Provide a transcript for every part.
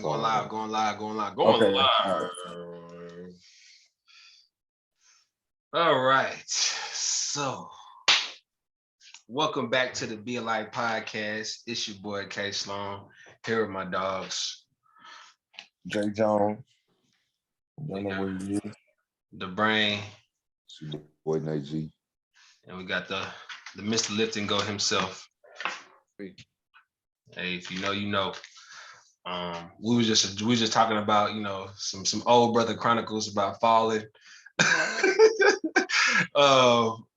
Going live, going live, going live, going Okay. live. All right. So, welcome back to the Be Alike podcast. It's your boy K.Sloan. Here with my dogs. J.Jones. Don't know where he is. The Brain. It's your boy Nate G. And we got the MrliftN'Go himself. Hey, if you know, you know. We was just talking about, you know, some old brother chronicles about falling.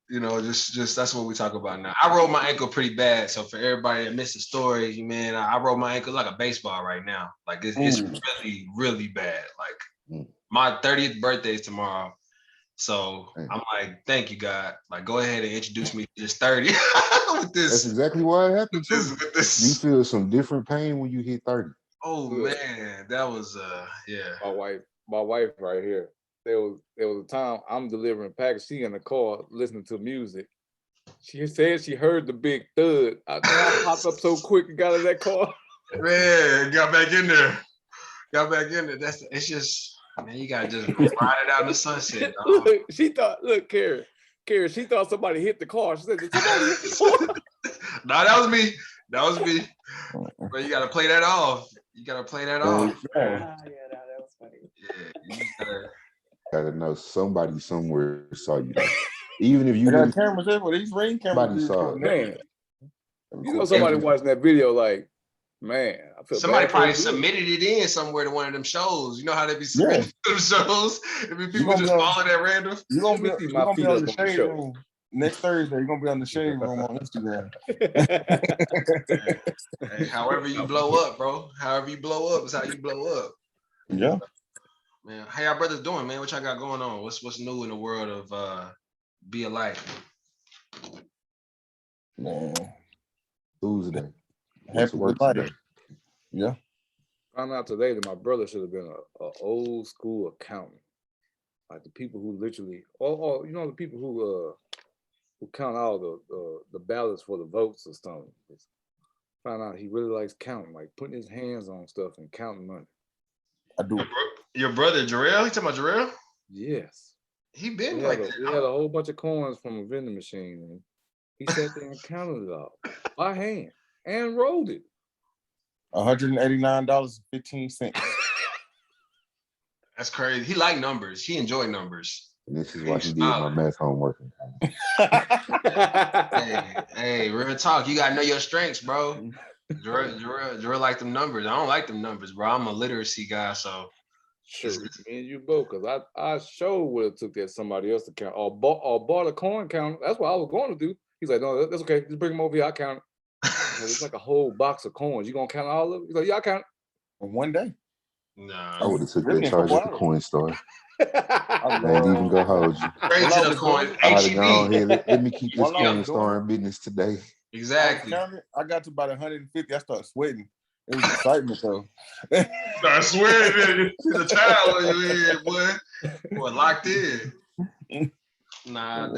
You know, just that's what we talk about now. I rolled my ankle pretty bad, so for everybody that missed the story, man, I rolled my ankle like a baseball right now. Like it's really, really bad. Like my 30th birthday is tomorrow. So I'm like, thank you, God. Like, go ahead and introduce me to this 30 with this. That's exactly why it happened too. With this. You feel some different pain when you hit 30. Oh man, that was yeah. My wife right here. There was a time I'm delivering packages. She in the car listening to music. She said she heard the big thud. I popped up so quick and got in that car. Man, got back in there. It's just, man, you gotta just ride it out in the sunset. Look, Karen, she thought somebody hit the car. She said, did somebody hit the car? No, that was me. But you gotta play that off. Yeah, that was funny. Yeah, you Gotta know somebody somewhere saw you. Even if you got cameras everywhere. These ring cameras. Somebody saw it. Man, you know somebody watching that video like, man, I feel somebody bad probably submitted it in somewhere to one of them shows. You know how they be submitting to them shows? If people just following that random. You're gonna be on the shade room. Next Thursday, you're gonna be on the shade room on Instagram. Hey, however you blow up, bro. However you blow up is how you blow up. Yeah. Man, how y'all brothers doing, man? What y'all got going on? What's new in the world of Be Alike? Man. Tuesday. Happy work today. today. Yeah. Found out today that my brother should have been a old school accountant. Like the people who literally, or you know, the people who count all the ballots for the votes or something. Found out he really likes counting, like putting his hands on stuff and counting money. I do. Your brother Jarrell? You talking about Jarrell? Yes. He been He like had that. He had a whole bunch of coins from a vending machine, and he sat there and counted it all by hand and rolled it. $189.15. That's crazy. He like numbers. He enjoy numbers. And this is why he did my math homework. Hey, real talk. You gotta know your strengths, bro. Jarrell like them numbers. I don't like them numbers, bro. I'm a literacy guy, so sure. Me and you both, because I sure would have took that somebody else to count or bought a coin counter. That's what I was going to do. He's like, no, that's okay. Just bring them over here. I count it. It's like a whole box of coins. You gonna count all of it? He's like, yeah, I count it. In one day. Nah. I would have took that charge at the coin store. I ain't even gonna hold you. Straight to the coin. I'd have gone ahead. Let me keep this coin store in business today. Exactly. I got to about 150. I started sweating. It was excitement though. Start sweating. The child on your head, boy. Boy, locked in. Nah,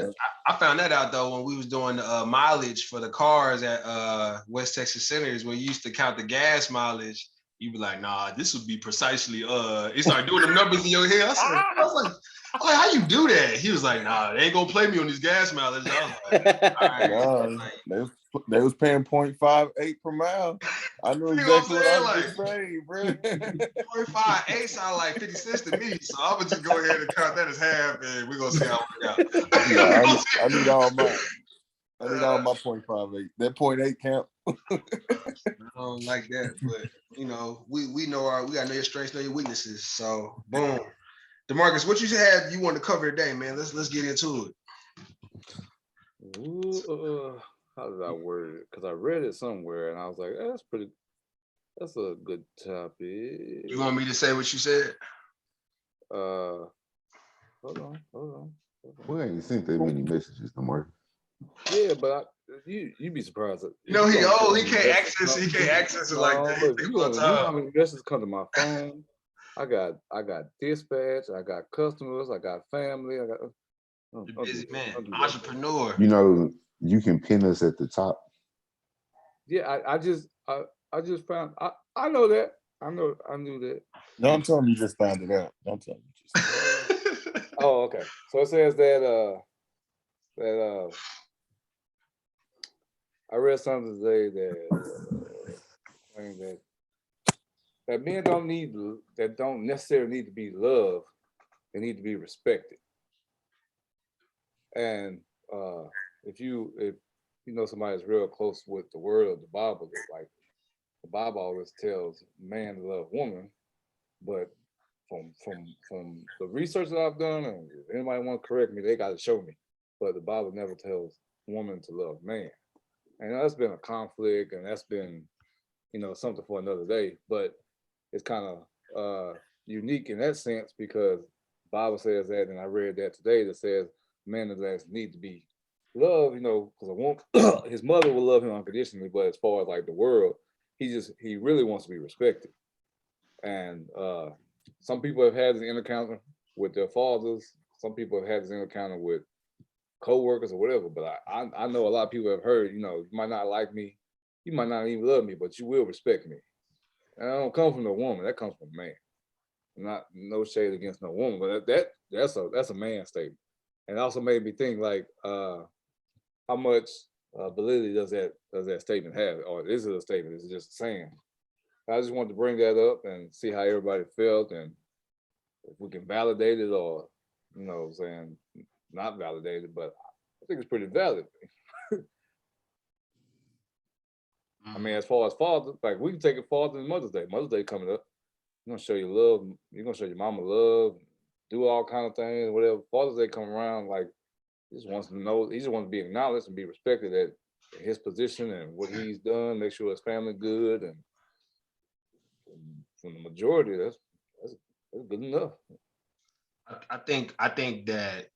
I found that out though when we was doing the mileage for the cars at West Texas Centers, where you used to count the gas mileage. You be like, nah, this would be precisely it started doing the numbers in your head. I was like, how you do that? He was like, nah, they ain't gonna play me on these gas mileage. I was like, all right. They was paying 0.58 per mile. I knew exactly what I was saying, bro. 0.58 sound like 50 cents to me. So I'm gonna just go ahead and count that as half, and we're gonna see how it works out. Yeah, I need all my 0.58. That 0.8 count. I don't like that, but you know, we gotta know your strengths, know your weaknesses. So boom. DeMarcus, what you had you want to cover today, man? Let's get into it. Ooh, how did I word it? Because I read it somewhere and I was like, that's a good topic. You want me to say what you said? Hold on. We ain't sent that many messages, DeMarcus. Yeah, but you'd be surprised. No, he can't access it like that. You know how many messages come to my phone? I got dispatch, I got customers, I got family, I got you're busy man, entrepreneur. You know, you can pin us at the top. Yeah, I just found I know that. I knew that. No, I'm telling you, just found it out. Don't tell me. Oh, okay. So it says that I read something today that men don't necessarily need to be loved. They need to be respected. And if you know somebody that's real close with the word of the Bible, like the Bible always tells man to love woman, but from the research that I've done, and if anybody want to correct me, they got to show me. But the Bible never tells woman to love man, and that's been a conflict, and that's been something for another day. But it's kind of unique in that sense because the Bible says that, and I read that today that says men that need to be loved, because his mother will love him unconditionally, but as far as like the world, he really wants to be respected. And some people have had this encounter with their fathers. Some people have had this encounter with co-workers or whatever. But I know a lot of people have heard, you might not like me, you might not even love me, but you will respect me. And that don't come from a woman. That comes from a man. Not no shade against no woman, but that's a man statement. And it also made me think like how much validity does that statement have, or is it a statement? Is it just a saying? I just wanted to bring that up and see how everybody felt, and if we can validate it or, saying not validate it, but I think it's pretty valid. I mean, as far as father, like we can take it farther than Mother's Day. Mother's Day coming up. You're gonna show your love, you're gonna show your mama love, do all kind of things, whatever. Father's Day come around, like he just wants to be acknowledged and be respected at his position and what he's done, make sure his family good, and from the majority, that's good enough. I think that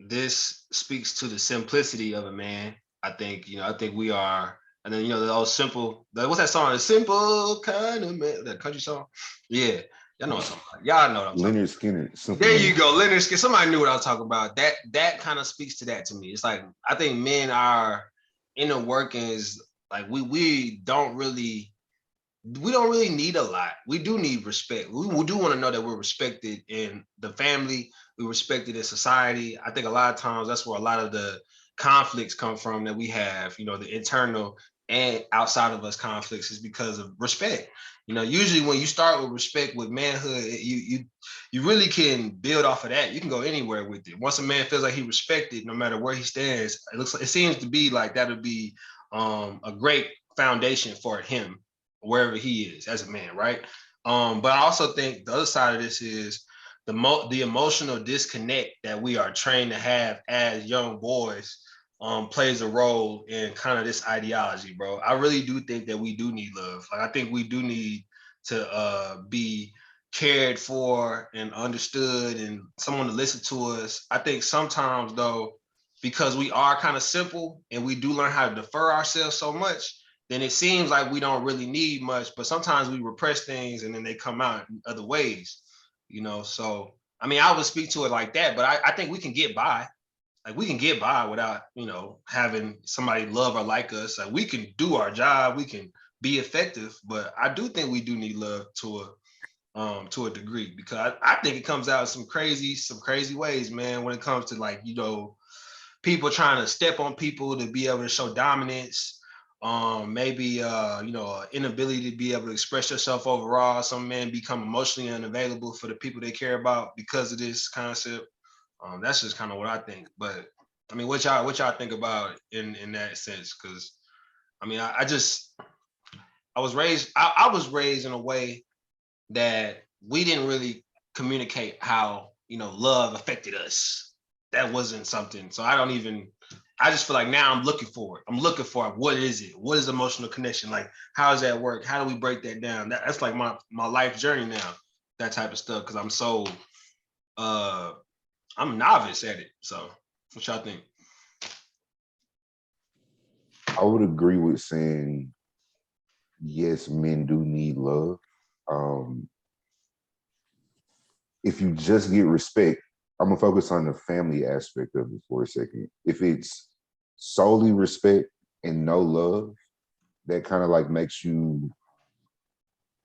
this speaks to the simplicity of a man. I think we are, and then the old simple. What's that song? The simple kind of man. That country song. Yeah, y'all know what I'm talking about. Y'all know what I'm talking Leonard about. Skinner. There you go, Leonard Skinner. Somebody knew what I was talking about. That kind of speaks to that to me. It's like I think men are inner workings. Like we don't really need a lot. We do need respect. We do want to know that we're respected in the family. We're respected in society. I think a lot of times that's where a lot of the conflicts come from that we have, the internal and outside of us conflicts is because of respect. Usually when you start with respect with manhood, you really can build off of that. You can go anywhere with it. Once a man feels like he's respected, no matter where he stands, it seems to be like that would be a great foundation for him wherever he is as a man, right? But I also think the other side of this is the emotional disconnect that we are trained to have as young boys plays a role in kind of this ideology, bro. I really do think that we do need love. Like I think we do need to be cared for and understood and someone to listen to us. I think sometimes though, because we are kind of simple and we do learn how to defer ourselves so much, then it seems like we don't really need much, but sometimes we repress things and then they come out in other ways, So, I mean, I would speak to it like that, but I think we can get by. Like we can get by without, having somebody love or like us. Like we can do our job, we can be effective, but I do think we do need love to a degree because I think it comes out in some crazy ways, man, when it comes to like, people trying to step on people to be able to show dominance. Maybe inability to be able to express yourself overall. Some men become emotionally unavailable for the people they care about because of this concept. That's just kind of what I think. But I mean, what y'all think about in that sense? Because I mean, I was raised in a way that we didn't really communicate how love affected us. That wasn't something. So I just feel like now I'm looking for it. I'm looking for it. What is it? What is emotional connection? Like, how does that work? How do we break that down? That's like my life journey now, that type of stuff. Cause I'm so, I'm novice at it. So what y'all think? I would agree with saying, yes, men do need love. If you just get respect, I'm gonna focus on the family aspect of it for a second. If it's solely respect and no love, that kind of like makes you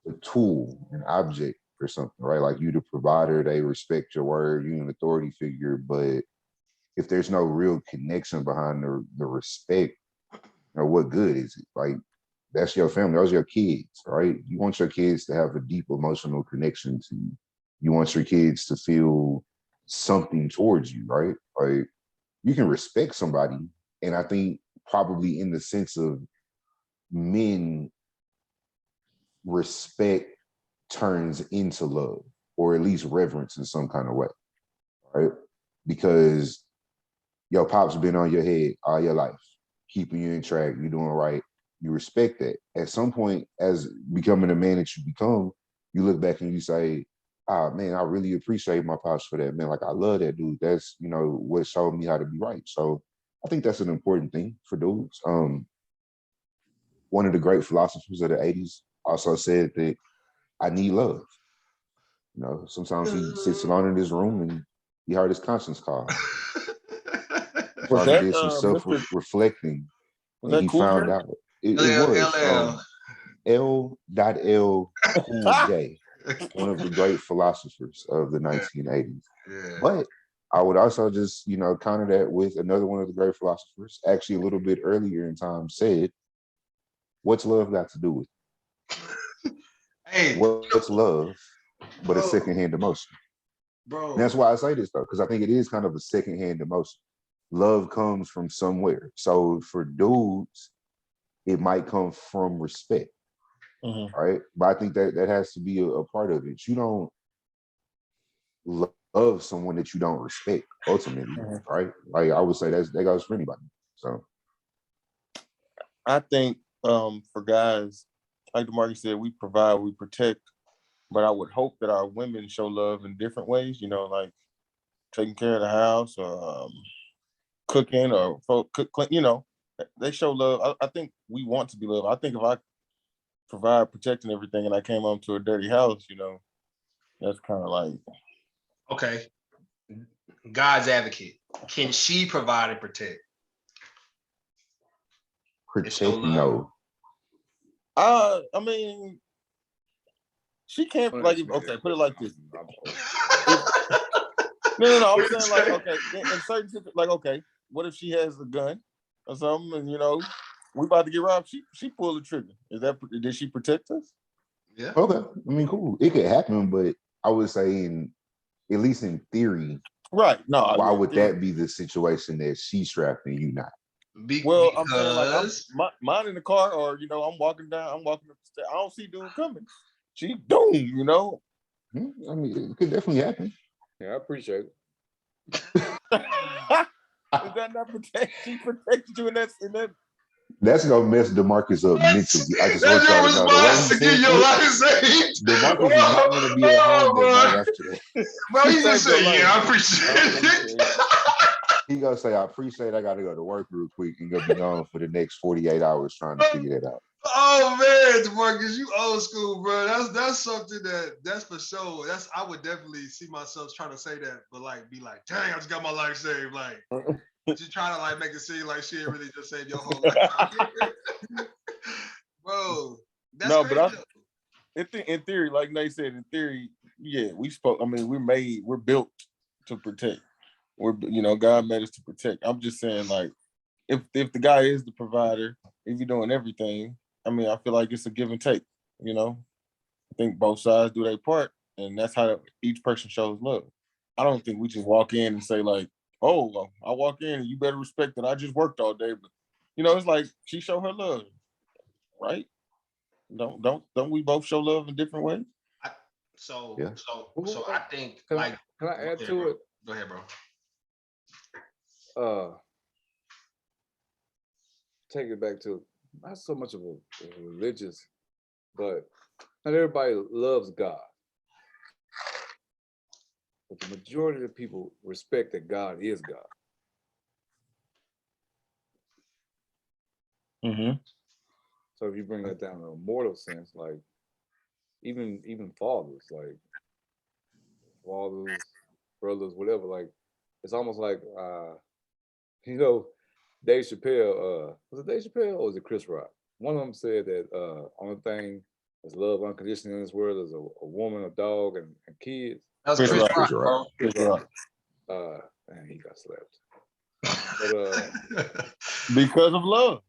a tool, an object or something, right? Like you the provider, they respect your word, you an authority figure, but if there's no real connection behind the respect, what good is it? Like that's your family, those are your kids, right? You want your kids to have a deep emotional connection to you. You want your kids to feel something towards you, right? Like you can respect somebody, and I think probably in the sense of men, respect turns into love, or at least reverence in some kind of way, right? Because your pop's been on your head all your life, keeping you in track, you're doing right. You respect that. At some point, as becoming the man that you become, you look back and you say, ah, man, I really appreciate my pops for that, man. Like, I love that dude. That's, what showed me how to be right. So I think that's an important thing for dudes. One of the great philosophers of the 80s also said that I need love. Sometimes he sits alone in his room and he heard his conscience call. Was Probably that did some Mr. self-reflecting, Was and that he Cool found J? out it was LL. L. Cool J, one of the great philosophers of the 1980s. Yeah. But I would also just, counter that with another one of the great philosophers, actually a little bit earlier in time, said, what's love got to do with it? Hey, What's love but a bro, secondhand emotion? bro. And that's why I say this, though, because I think it is kind of a secondhand emotion. Love comes from somewhere. So for dudes, it might come from respect, right? But I think that has to be a part of it. You don't love someone that you don't respect, ultimately, right? Like I would say that goes for anybody. So I think for guys, like DeMarcus said, we provide, we protect, but I would hope that our women show love in different ways, like taking care of the house or cooking or they show love. I think we want to be loved. I think if I provide, protecting everything and I came home to a dirty house, that's kind of like. Okay. God's advocate. Can she provide and protect? protect, no. I mean, she can't put it like this. No. I'm saying like, okay, in certain situations, like, okay, what if she has a gun or something, and we about to get robbed? She pulled the trigger. Did she protect us? Yeah. Okay. I mean, cool. It could happen, but I would say at least in theory, right? No. Why would that be the situation that she's strapped and you not? Well, I'm saying like mine in the car, or I'm walking up the stairs. I don't see dude coming. She doom, I mean, it could definitely happen. Yeah, I appreciate it. Is that not protect? She protected you in that. That's gonna mess DeMarcus up mentally. I just That's want y'all your to know the way response he to get said your that, life saved. DeMarcus is not gonna be at home that night after that. Bro, he just said, yeah, I appreciate it. He gonna say, I appreciate it. I gotta go to work real quick and gonna be gone for the next 48 hours trying to figure that out. Oh man, DeMarcus, you old school, bro. That's something that's for sure. I would definitely see myself trying to say that, but like be like, dang, I just got my life saved. Like, just trying to like make it seem like she really just saved your whole life. Bro, that's no, crazy. But in theory, like Nate said, in theory, yeah, we spoke. I mean, we're built to protect. God made us to protect. I'm just saying, like, if the guy is the provider, if you're doing everything, I mean, I feel like it's a give and take. I think both sides do their part, and that's how each person shows love. I don't think we just walk in and say like, "Oh, well, I walk in and you better respect that I just worked all day." But it's like she showed her love, right? Don't we both show love in different ways? So Yeah. I think can I add to it? Go ahead, bro. Take it back to not so much of a religious, but not everybody loves God. But the majority of people respect that God is God. Mm-hmm. So if you bring that down to a mortal sense, like even fathers, brothers, whatever, like it's almost like Dave Chappelle, was it Dave Chappelle or was it Chris Rock? One of them said that only thing there's love unconditional in this world. There's a woman, a dog, and kids. That's Chris Chris Rock. Rock, bro. Chris Rock. Man, he got slapped. But Because of love.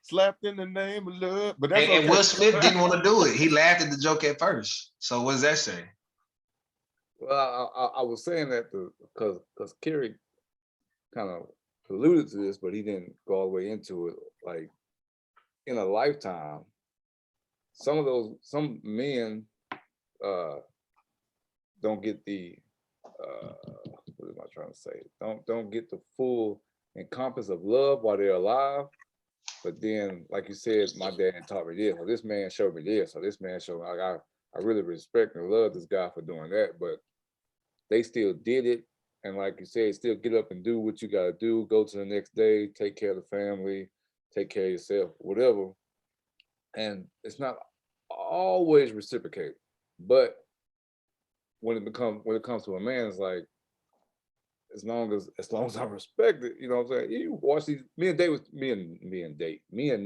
Slapped in the name of love. But that's and Will Smith didn't want to do it. He laughed at the joke at first. So what does that say? Well, I was saying that because Kerry kind of alluded to this, but he didn't go all the way into it. Like in a lifetime, some men don't get the what am I trying to say? Don't get the full encompass of love while they're alive. But then, like you said, my dad taught me this, or this man showed me this, or this man showed me. Like I really respect and love this guy for doing that, but they still did it. And like you said, still get up and do what you gotta do, go to the next day, take care of the family, take care of yourself, whatever. And it's not always reciprocated. But when it comes to a man, it's like, as long as I respect it, you know what I'm saying? You watch these, me and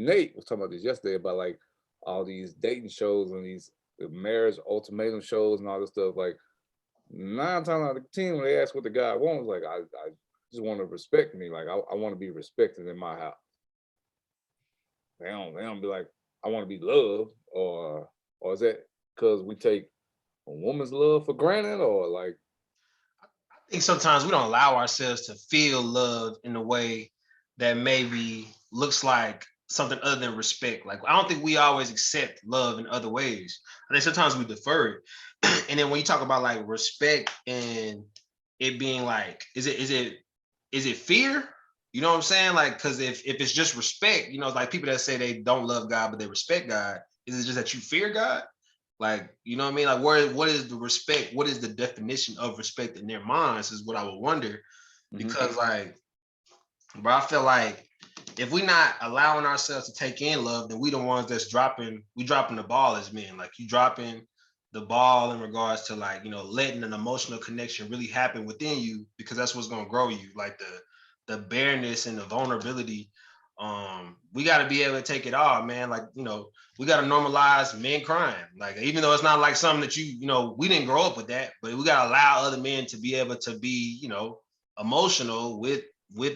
Nate was talking about this yesterday about like all these dating shows and these marriage ultimatum shows and all this stuff. Like 9 times out of 10, when they ask what the guy wants, like I just want to respect me. Like I want to be respected in my house. They don't be like, I want to be loved, or is that because we take a woman's love for granted, or like? I think sometimes we don't allow ourselves to feel love in a way that maybe looks like something other than respect. Like, I don't think we always accept love in other ways. I think sometimes we defer it. And then when you talk about like respect and it being like, is it fear? You know what I'm saying? Like, because if it's just respect, you know, like people that say they don't love God, but they respect God, is it just that you fear God? Like, you know what I mean? Like, what is the respect? What is the definition of respect in their minds is what I would wonder. Because like, bro, I feel like if we're not allowing ourselves to take in love, then we the ones that's dropping the ball as men. Like you dropping the ball in regards to like, you know, letting an emotional connection really happen within you, because that's what's gonna grow you. Like the bareness and the vulnerability. We got to be able to take it all, man. Like, you know, we got to normalize men crying. Like, even though it's not like something that you know, we didn't grow up with that, but we got to allow other men to be able to be, you know, emotional with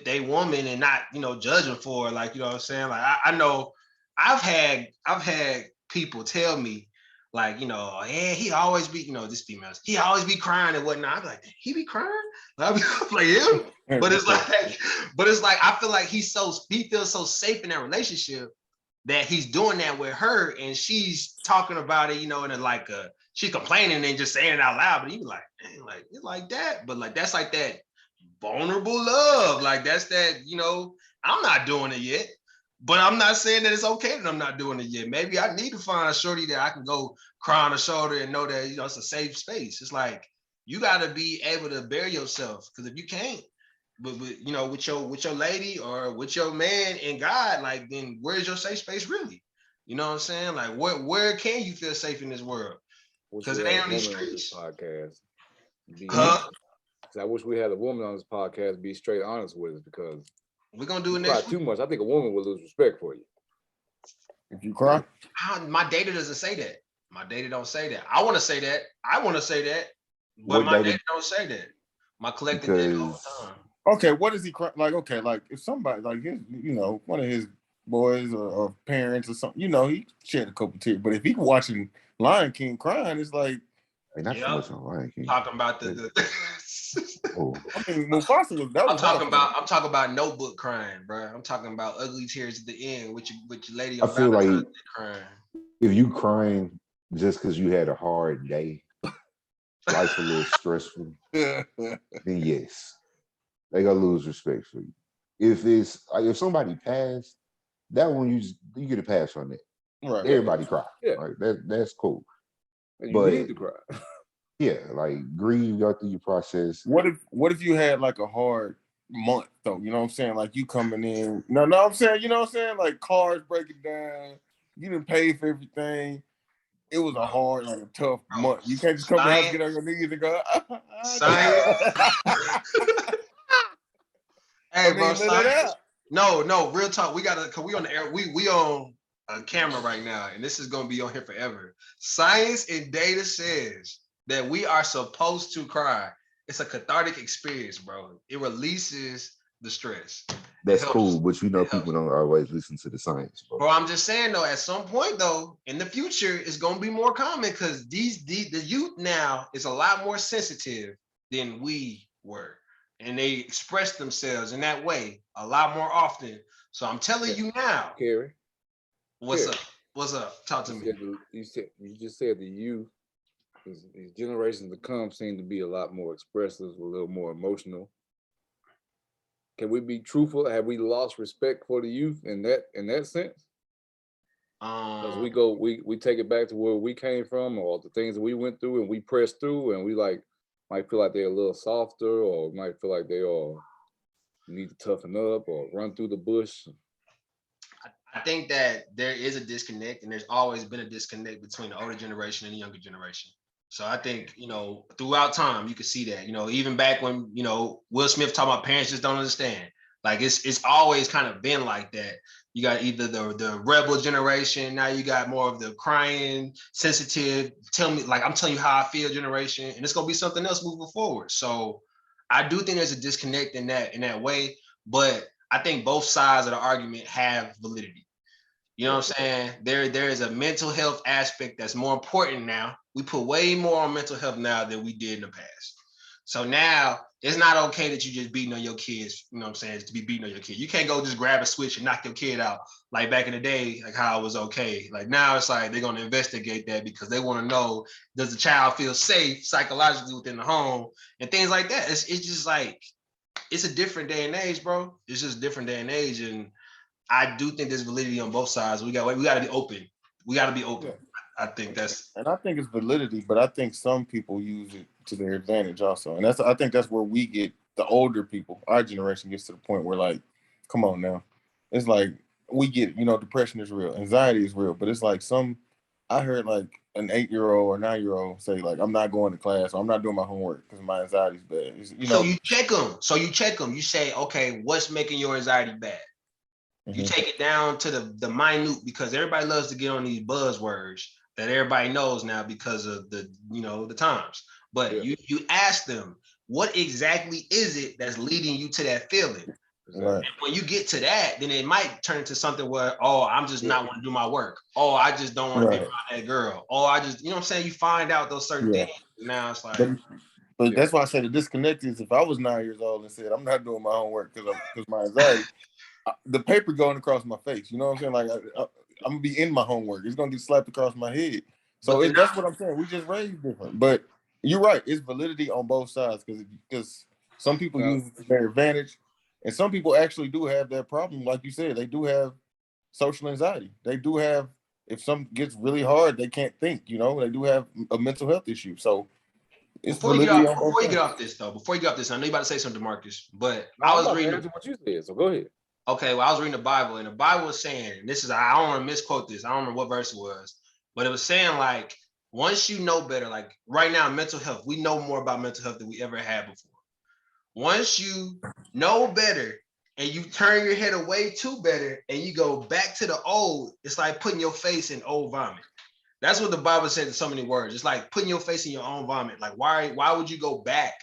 a woman and not, you know, judging for her. Like, you know what I'm saying? Like, I know I've had people tell me, like, you know, yeah, he always be, you know, this females, he always be crying and whatnot. I'd be like, he be crying? I'd be like, him? But it's like, I feel like he feels so safe in that relationship that he's doing that with her, and she's talking about it, you know, and like she's complaining and just saying it out loud. But you be like, dang, like it's like that. But like that's like that vulnerable love. Like that's that, you know, I'm not doing it yet. But I'm not saying that it's okay that I'm not doing it yet. Maybe I need to find a shorty that I can go cry on the shoulder and know that, you know, it's a safe space. It's like you got to be able to bear yourself, because if you can't, but you know, with your lady or with your man and God, like, then where's your safe space really? You know what I'm saying? Like, where can you feel safe in this world? Because it ain't on these streets. Podcast. Huh? I wish we had a woman on this podcast be straight honest with us, because we're gonna do it next week. Too much. I think a woman will lose respect for you if you cry. My data doesn't say that. My data don't say that. I want to say that. But What my data? data don't say that. My collective data all the time. Okay, what is he cry? Like, okay, like if somebody, like his, you know, one of his boys or parents or something, you know, he shed a couple tears. But if he watching Lion King crying, it's like, not too much on Lion King. Talking about the oh. I mean, Mufasa was that. I'm talking about Notebook crying, bro. I'm talking about ugly tears at the end with your lady. I feel like crying. If you crying just because you had a hard day, life's a little stressful, then yes, they gotta lose respect for you. If it's like if somebody passed, that one you get a pass on that. Right. Everybody cry. Yeah. Right. That's cool. And you need to cry. Yeah, like grieve, go through your process. What if you had like a hard month though? You know what I'm saying? Like you coming in. No, I'm saying, you know what I'm saying? Like cars breaking down. You didn't pay for everything. It was a hard, like a tough month. You can't just come to the house, get on your knees and go. Hey, bro, no, real talk. We gotta, cause we on the air. We on a camera right now, and this is gonna be on here forever. Science and data says that we are supposed to cry. It's a cathartic experience, bro. It releases the stress. That's helps. cool, but It helps. people don't always listen to the science, bro. Bro, I'm just saying though, at some point though, in the future, it's gonna be more common because the youth now is a lot more sensitive than we were, and they express themselves in that way a lot more often. So I'm telling you now, Kerry, what's Kerry, up? What's up? Talk to me. You just said the youth, these generations to come seem to be a lot more expressive, a little more emotional. Can we be truthful? Have we lost respect for the youth in that sense? Because we take it back to where we came from, or the things that we went through, and we pressed through, and we might feel like they're a little softer, or might feel like they need to toughen up or run through the bush. I think that there is a disconnect, and there's always been a disconnect between the older generation and the younger generation. So I think, throughout time, you can see that, even back when, Will Smith talking about parents just don't understand. Like it's always kind of been like that. You got either the rebel generation, now you got more of the crying, sensitive, tell me, like I'm telling you how I feel generation, and it's gonna be something else moving forward. So I do think there's a disconnect in that way, but I think both sides of the argument have validity. You know what I'm saying? There is a mental health aspect that's more important now. We put way more on mental health now than we did in the past. So now it's not okay that you just beating on your kids, you know what I'm saying, to be beating on your kid. You can't go just grab a switch and knock your kid out like back in the day, like how it was okay. Like now it's like they're gonna investigate that because they want to know, does the child feel safe psychologically within the home and things like that. It's just like, it's a different day and age, bro. It's just a different day and age. And I do think there's validity on both sides. We got to be open. We got to be open. Yeah. I think that's, and I think it's validity, but I think some people use it to their advantage also, and I think that's where we get, the older people, our generation gets to the point where like, come on now, it's like we get, depression is real, anxiety is real, but it's like I heard like an 8-year-old or 9-year-old say like, I'm not going to class, or I'm not doing my homework because my anxiety's bad. So you check them. You say, okay, what's making your anxiety bad? You take it down to the minute, because everybody loves to get on these buzzwords that everybody knows now because of the times. But you ask them, what exactly is it that's leading you to that feeling? Right. And when you get to that, then it might turn into something where, I'm just not want to do my work. I just don't want to be around that girl. I just, what I'm saying? You find out those certain things. Now it's like, but that's why I say the disconnect is, if I was 9 years old and said I'm not doing my homework because my anxiety, the paper going across my face. You know what I'm saying? Like I'm gonna be in my homework. It's gonna get slapped across my head. So that's what I'm saying. We just raised different. But you're right. It's validity on both sides, because some people use it to their advantage, and some people actually do have that problem. Like you said, they do have social anxiety. They do have, if something gets really hard, they can't think. They do have a mental health issue. So it's before you get off this, I know you're about to say something, Marcus, but I was reading what you said. So go ahead. Okay, well, I was reading the Bible, and the Bible was saying, and this is, I don't want to misquote this. I don't remember what verse it was, but it was saying like, once you know better, like right now, mental health, we know more about mental health than we ever had before. Once you know better and you turn your head away to better and you go back to the old, it's like putting your face in old vomit. That's what the Bible said in so many words. It's like putting your face in your own vomit. Like, why would you go back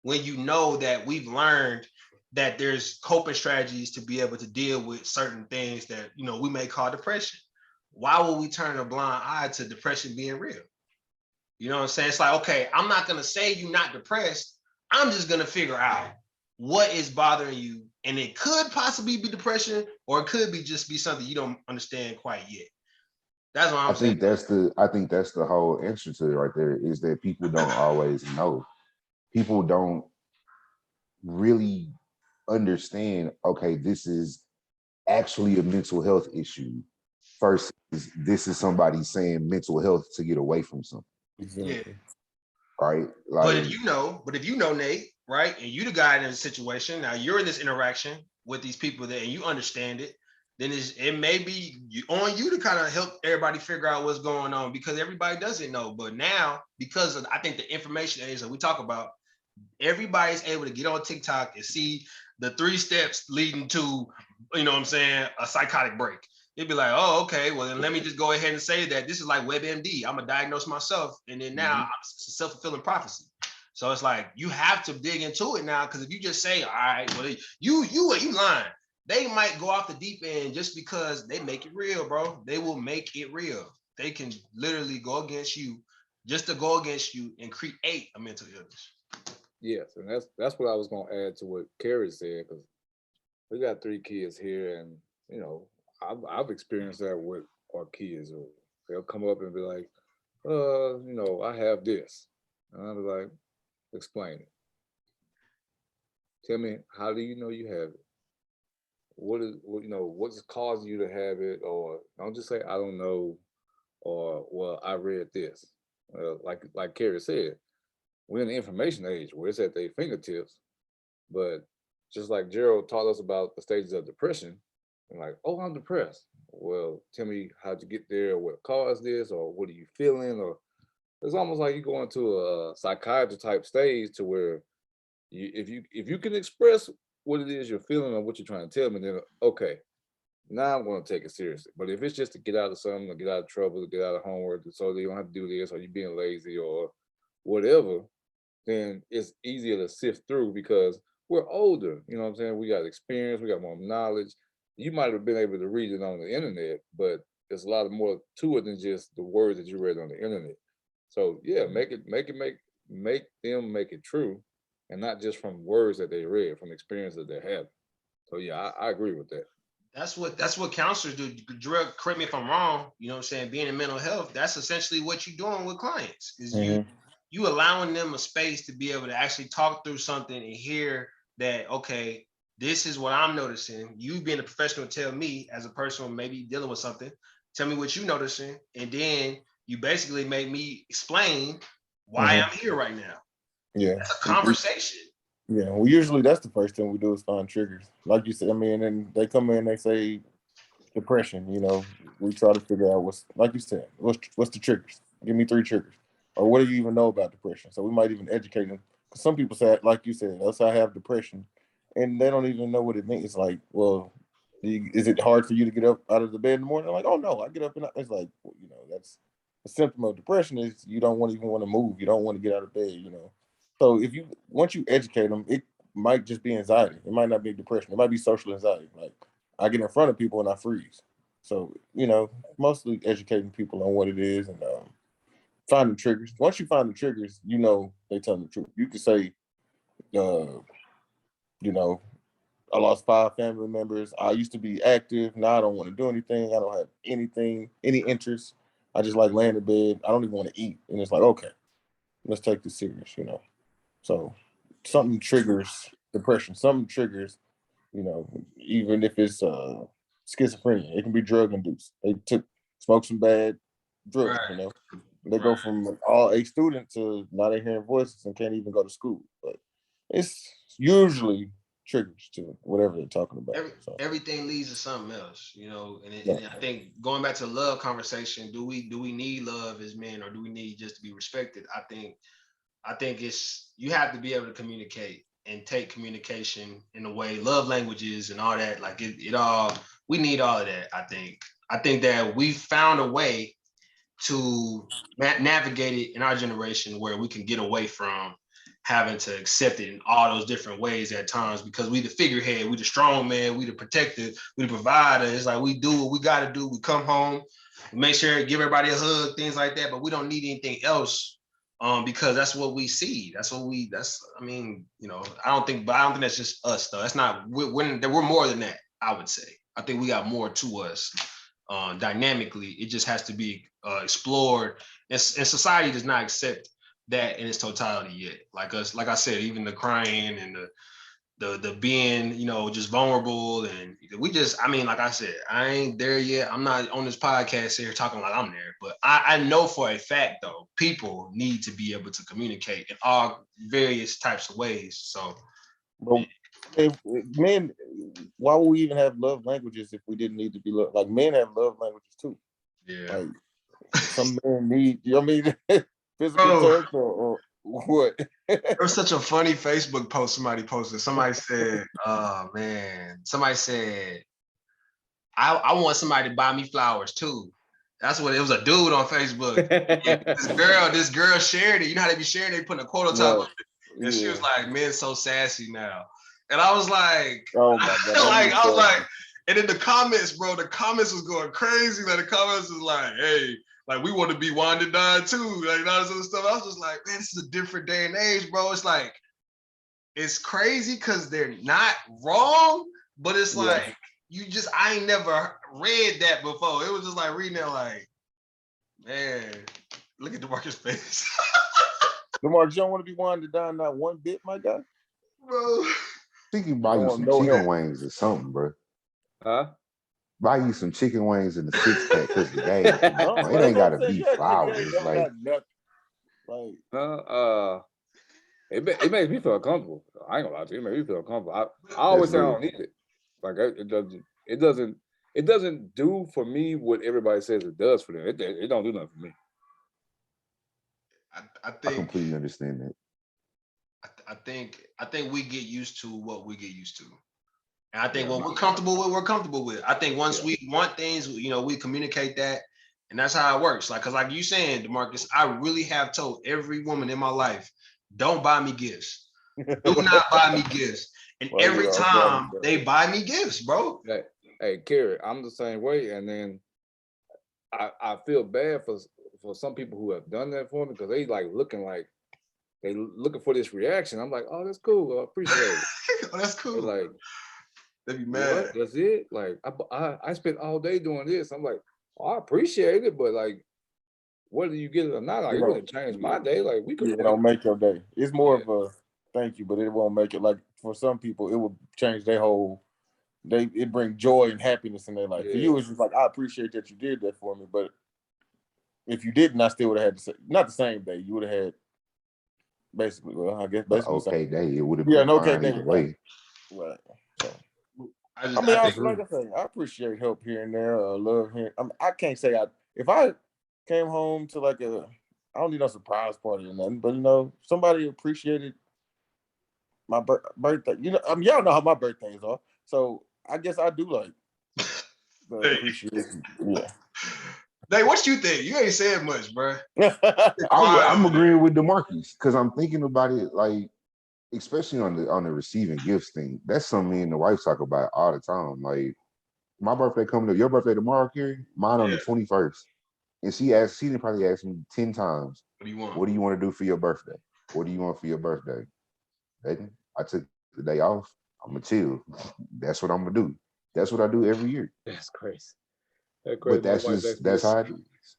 when you know that we've learned that there's coping strategies to be able to deal with certain things that, we may call depression? Why would we turn a blind eye to depression being real? You know what I'm saying? It's like, okay, I'm not going to say you're not depressed. I'm just going to figure out what is bothering you. And it could possibly be depression, or it could be something you don't understand quite yet. That's what I'm saying. I think that's the whole answer to it right there, is that people don't always know. People don't really understand, okay, this is actually a mental health issue versus this is somebody saying mental health to get away from something. Exactly. Yeah. Right. Like, but if you know, Nate, right, and you the guy in this situation, now you're in this interaction with these people there and you understand it, then it may be on you to kind of help everybody figure out what's going on, because everybody doesn't know. But now, because of, I think, the information age that we talk about, everybody's able to get on TikTok and see the 3 steps leading to, a psychotic break. It'd be like, oh, okay, well then let me just go ahead and say that this is like WebMD. I'm gonna diagnose myself, and then now it's a self-fulfilling prophecy. So it's like you have to dig into it now, because if you just say, all right, well, you lying. They might go off the deep end just because they make it real, bro. They will make it real. They can literally go against you just to go against you and create a mental illness. Yes, and that's what I was gonna add to what Carrie said, because we got 3 kids here, and you know, I've experienced that with our kids. Or they'll come up and be like, you know, I have this. And I'll be like, explain it. Tell me, how do you know you have it? What's causing you to have it? Or don't just say, I don't know, or well, I read this. Like Carrie said, we're in the information age where it's at their fingertips. But just like Gerald taught us about the stages of depression, and like, oh, I'm depressed. Well, tell me how'd you get there, what caused this, or what are you feeling? Or it's almost like you go into a psychiatry type stage to where if you can express what it is you're feeling or what you're trying to tell me, then okay, now I'm going to take it seriously. But if it's just to get out of something, or get out of trouble, or get out of homework, so that you don't have to do this, or you being lazy, or whatever, then it's easier to sift through because we're older. You know what I'm saying? We got experience, we got more knowledge. You might have been able to read it on the internet, but there's a lot of more to it than just the words that you read on the internet. So yeah, make them make it true, and not just from words that they read, from experience that they have. So yeah, I agree with that. That's what counselors do. Drew, correct me if I'm wrong. You know what I'm saying? Being in mental health, that's essentially what you're doing with clients. Is you allowing them a space to be able to actually talk through something and hear that, okay, this is what I'm noticing. You being a professional, tell me as a person maybe dealing with something, tell me what you're noticing, and then you basically make me explain why I'm here right now. Yeah, that's a conversation. Yeah, well, usually that's the first thing we do is find triggers. Like you said, I mean, and they come in, they say depression. You know, we try to figure out what's, like you said, what's the triggers? Give me 3 triggers, or what do you even know about depression? So we might even educate them. Because some people say, like you said, us, I have depression, and they don't even know what it means. It's like, well, is it hard for you to get up out of the bed in the morning? They're like, oh no, I get up and it's like, well, you know, that's a symptom of depression is you don't even want to move, you don't want to get out of bed, you know. So once you educate them, it might just be anxiety. It might not be depression. It might be social anxiety. Like I get in front of people and I freeze. So, you know, mostly educating people on what it is and finding triggers. Once you find the triggers, you know they tell the truth. You can say, you know, I lost 5 family members. I used to be active. Now I don't want to do anything. I don't have any interest. I just like laying in bed. I don't even want to eat. And it's like, okay, let's take this serious, you know. So something triggers depression. Something triggers, you know, even if it's schizophrenia, it can be drug induced. They smoked some bad drugs, you know. They go from all A student to now they're hearing voices and can't even go to school. But it's usually triggers to whatever they're talking about. Everything leads to something else, you know. And I think going back to the love conversation, do we need love as men, or do we need just to be respected? I think it's you have to be able to communicate and take communication in a way, love languages and all that. Like it all, we need all of that. I think that we found a way to navigate it in our generation where we can get away from having to accept it in all those different ways at times, because we the figurehead, we the strong man, we the protector, we the provider. It's like we do what we got to do. We come home, we make sure give everybody a hug, things like that, but we don't need anything else. Because that's what we see. I mean, you know, I don't think that's just us though. That's not, we're more than that, I would say. I think we got more to us dynamically. It just has to be explored. And society does not accept that in its totality yet. Like I said, even the crying and the being, you know, just vulnerable. And we just, I mean, like I said, I ain't there yet. I'm not on this podcast here talking like I'm there, but I know for a fact though, people need to be able to communicate in all various types of ways. So, but if men, why would we even have love languages if we didn't need to be loved? Like men have love languages too. Yeah. Like some men need, you know what I mean, physical touch or what? There was such a funny Facebook post somebody posted. Somebody said, oh man, somebody said, I want somebody to buy me flowers too. That's what it was. A dude on Facebook. This girl shared it. You know how they be sharing? They putting a quote on top of it, and she was like, "Men so sassy now," and I was like, "Oh my god!" I was like, and in the comments, bro, the comments was going crazy. Like the comments was like, "Hey, like we want to be Wan'T too," like all this other stuff. I was just like, man, this is a different day and age, bro. It's like, it's crazy because they're not wrong, but it's like I ain't never read that before. It was just like reading it, like, man, look at DeMarcus' face. DeMarcus, you don't want to be Wan'T not one bit, my guy, bro. Think you buy you some chicken wings or something, bro. Huh? Buy you some chicken wings in the 6-pack because the game. It ain't gotta be flowers. Like, it makes me feel comfortable. I ain't gonna lie to you. It makes me feel comfortable. I always say I don't need it. Like it doesn't do for me what everybody says it does for them. It don't do nothing for me. I think I completely understand that. I think we get used to what we get used to. And I think what we're comfortable with, we're comfortable with. I think once we want things, we communicate that. And that's how it works. Like, cause like you saying, DeMarcus, I really have told every woman in my life, don't buy me gifts. Do not buy me gifts. And every time they buy me gifts, bro. Hey, Kerry, I'm the same way. And then I feel bad for some people who have done that for me because they looking for this reaction. I'm like, oh, that's cool. I appreciate it. Oh, that's cool. They're like, they be mad. What? That's it? Like, I spent all day doing this. I'm like, oh, I appreciate it, but like, whether you get it or not, like, it wouldn't change my day. Like, we could. It don't make your day. It's more of a thank you, but it won't make it. Like for some people, it will change their whole. It bring joy and happiness in their life. For you, it's just like I appreciate that you did that for me, but if you didn't, I still would have had to say not the same day. You would have had basically. Well, I guess basically okay day. It would have been an okay day either way. Right. So. I mean, like I say, I appreciate help here and there. Love here. I can't say if I came home to like I don't need no surprise party or nothing, but somebody appreciated my birthday. Y'all know how my birthdays are, so I guess I do like the appreciation. Yeah. Hey, what you think? You ain't saying much, bro. I'm agreeing with DeMarcus because I'm thinking about it like. Especially on the receiving gifts thing, that's something me and the wife talk about all the time. Like my birthday coming up, your birthday tomorrow, Kerry, mine on the 21st. And she probably asked me 10 times, what do you want? What do you want to do for your birthday? What do you want for your birthday? I took the day off. I'm gonna chill. That's what I'm gonna do. That's what I do every year. That's crazy. But that's how it is.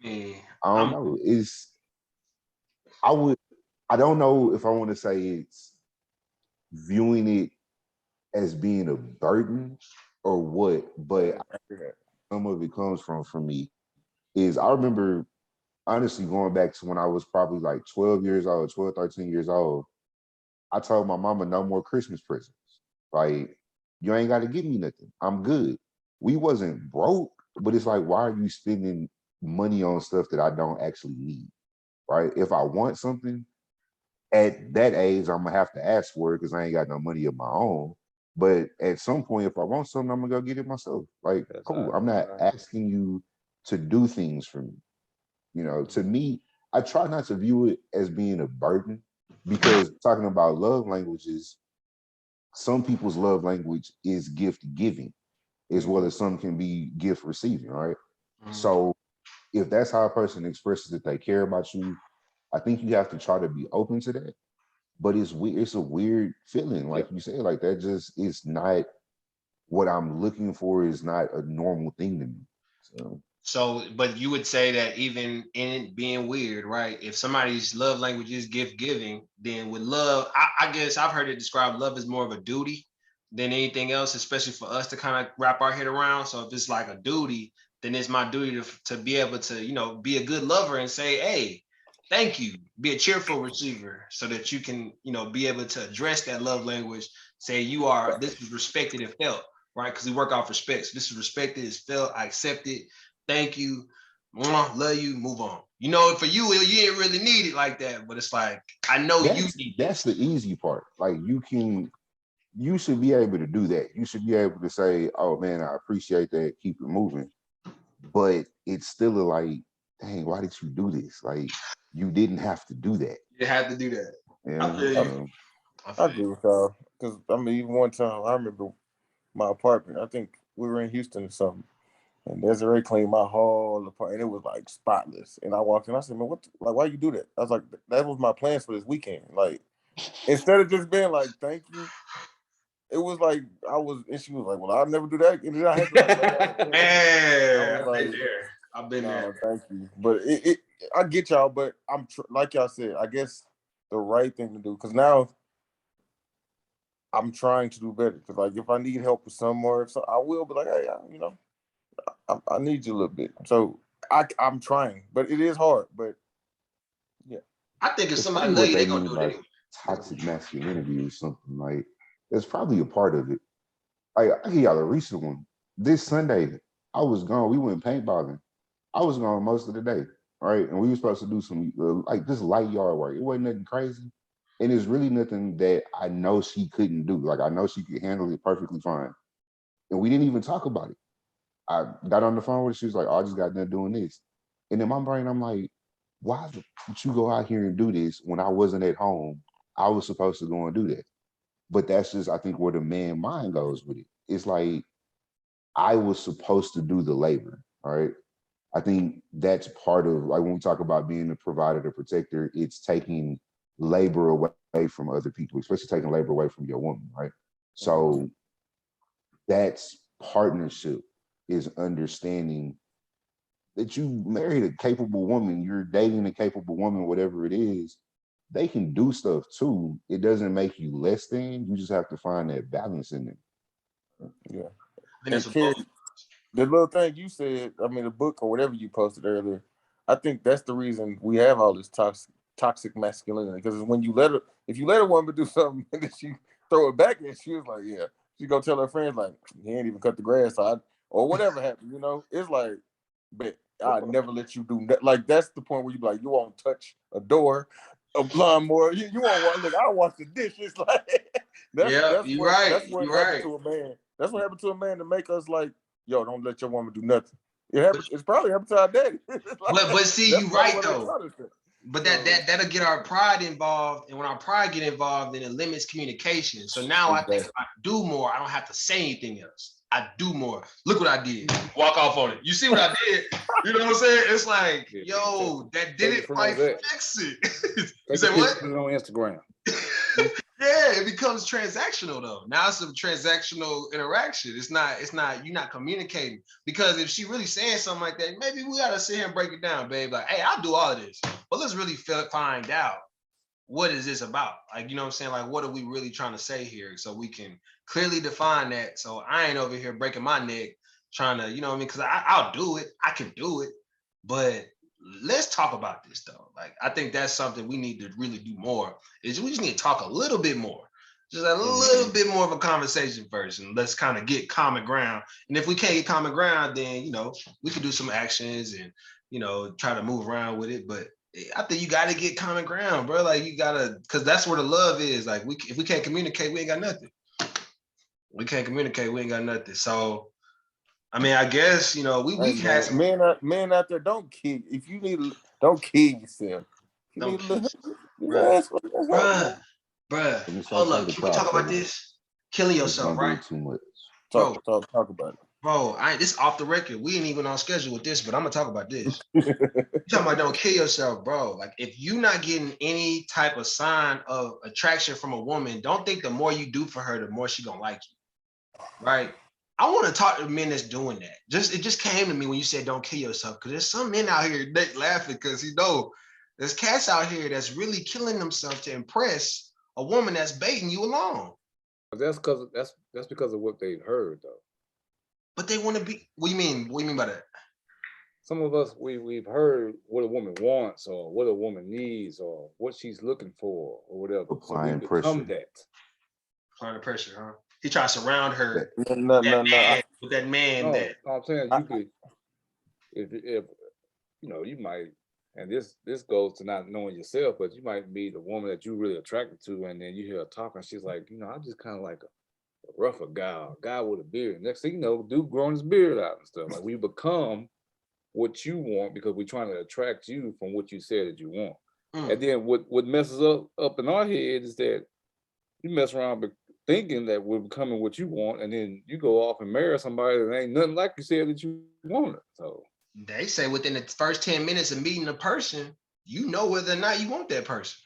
Man, I don't know. I don't know if I want to say it's viewing it as being a burden or what, but some of it comes from for me is I remember honestly going back to when I was probably like 12, 13 years old. I told my mama no more Christmas presents. Like, you ain't got to give me nothing. I'm good. We wasn't broke, but it's like, why are you spending money on stuff that I don't actually need? Right? If I want something, at that age, I'm gonna have to ask for it because I ain't got no money of my own. But at some point, if I want something, I'm gonna go get it myself. Like, cool. I'm not asking you to do things for me. To me, I try not to view it as being a burden because talking about love languages, some people's love language is gift giving, as well as some can be gift receiving, right? So if that's how a person expresses that they care about you, I think you have to try to be open to that. But it's weird. It's a weird feeling, like you said, like that just is not what I'm looking for. Is not a normal thing to me. So, but you would say that even in it being weird, right? If somebody's love language is gift giving, then with love, I guess I've heard it described love as more of a duty than anything else, especially for us to kind of wrap our head around. So if it's like a duty, then it's my duty to be able to, be a good lover and say, hey, thank you, be a cheerful receiver so that you can, be able to address that love language, say this is respected and felt, right? Because we work off respect. So this is respected, it's felt, I accept it. Thank you, love you, move on. For you ain't really need it like that, but it's like, I know you need that's the easy part. Like you can you should be able to do that. You should be able to say, "Oh man, I appreciate that. Keep it moving." But it's still like, dang, why did you do this? Like, you didn't have to do that. You had to do that. Yeah, I feel you. I agree with y'all. Because I mean, even one time I remember my apartment. I think we were in Houston or something. And Desiree cleaned my whole apartment. And it was like spotless. And I walked in. I said, "Man, like, why you do that?" I was like, "That was my plans for this weekend." Like, instead of just being like, "Thank you," it was like and she was like, "Well, I'll never do that." And then I had to like make out again. Man, I was I've been like, there. I've been "No, there. thank you." But I get y'all. But like y'all said, I guess the right thing to do, because now I'm trying to do better. Because like if I need help with somewhere, so I will be like, "Hey, I need you a little bit." So I'm trying, but it is hard. But yeah, I think if it's somebody probably love what you, they they gonna mean do it by anyway. toxic masculinity or something. Like, it's probably a part of it. Like, I give y'all a recent one. This Sunday, I was gone. We went paintballing. I was gone most of the day, right? And we were supposed to do some like just light yard work. It wasn't nothing crazy, and it's really nothing that I know she couldn't do. Like, I know she could handle it perfectly fine, and we didn't even talk about it. I got on the phone with her. She was like, "Oh, I just got done doing this," and in my brain, I'm like, "Why would you go out here and do this when I wasn't at home? I was supposed to go and do that." But that's just, I think, where the man mind goes with it. It's like, I was supposed to do the labor, all right? I think that's part of, like, when we talk about being the provider, the protector, it's taking labor away from other people, especially taking labor away from your woman, right? So that's partnership, is understanding that you married a capable woman, you're dating a capable woman, whatever it is, they can do stuff too. It doesn't make you less than, you just have to find that balance in it. yeah. I think And that's a Kerry, both. the little thing you said, I mean, the book or whatever you posted earlier, I think that's the reason we have all this toxic masculinity. Because when if you let a woman do something and then she throw it back and she was like, yeah, she go tell her friends like, he ain't even cut the grass, or whatever happened, it's like, but I never let you do that. Like, that's the point where you be like, you won't touch a door, a lawnmower. You won't look. I wash the dishes. Like, Yeah, that's you're what right. what You're happened right. to a man. That's what happened to a man to make us like, yo, don't let your woman do nothing. It happened. It's probably happened to our daddy. But see, That's you probably right what they though. taught us. But So, that'll get our pride involved, and when our pride get involved, then it limits communication. So now I think exactly. if I do more, I don't have to say anything else. I do more. Look what I did. Walk off on it. You see what I did? You know what I'm saying? It's like, yo, that Take didn't it from quite Jose. fix it. You Take say a what? picture, put it on Instagram. Yeah, it becomes transactional though. Now it's a transactional interaction. It's not, you're not communicating. Because if she really saying something like that, maybe we gotta sit here and break it down, babe. Like, hey, I'll do all of this, but let's really find out what is this about? Like, you know what I'm saying? Like, what are we really trying to say here? So we can clearly define that. So I ain't over here breaking my neck trying to, you know what I mean? Because I'll do it. I can do it. But let's talk about this though. Like, I think that's something we need to really do more. Is we just need to talk a little bit more. Just a little bit more of a conversation first, and let's kind of get common ground. And if we can't get common ground, then we can do some actions and try to move around with it. But I think you got to get common ground, bro. Like you gotta, because that's where the love is. Like if we can't communicate, we ain't got nothing. We can't communicate, we ain't got nothing. So, I mean, I guess we had some. Men out there, don't kill. If you need, don't kill yourself. If you Don't, need a little, bruh, bruh. And it's Hold okay up, to can we cry, talk about fellas. this? Killing Just yourself, don't do right, it too much. bro? talk about it. Bro, this off the record. We ain't even on schedule with this, but I'm gonna talk about this. You talking about don't kill yourself, bro. Like if you not getting any type of sign of attraction from a woman, don't think the more you do for her, the more she gonna like you. Right? I want to talk to men that's doing that. It just came to me when you said don't kill yourself, because there's some men out here that laughing because there's cats out here that's really killing themselves to impress a woman that's baiting you along. But that's because of what they've heard though. But they want to be. What do you mean? What do you mean by that? Some of us we've heard what a woman wants or what a woman needs or what she's looking for or whatever. So we Applying become pressure. that. Applying the pressure, huh? He tries to surround her No. with that man No, that. I'm saying you could if you might, and this goes to not knowing yourself, but you might meet a woman that you really attracted to, and then you hear her talking. She's like, I just kind of like rougher guy, a guy with a beard. Next thing you know, dude growing his beard out and stuff. Like we become what you want because we're trying to attract you from what you said that you want. And then what messes up in our head is that you mess around thinking that we're becoming what you want, and then you go off and marry somebody that ain't nothing like you said that you wanted. So they say within the first 10 minutes of meeting a person, you know whether or not you want that person.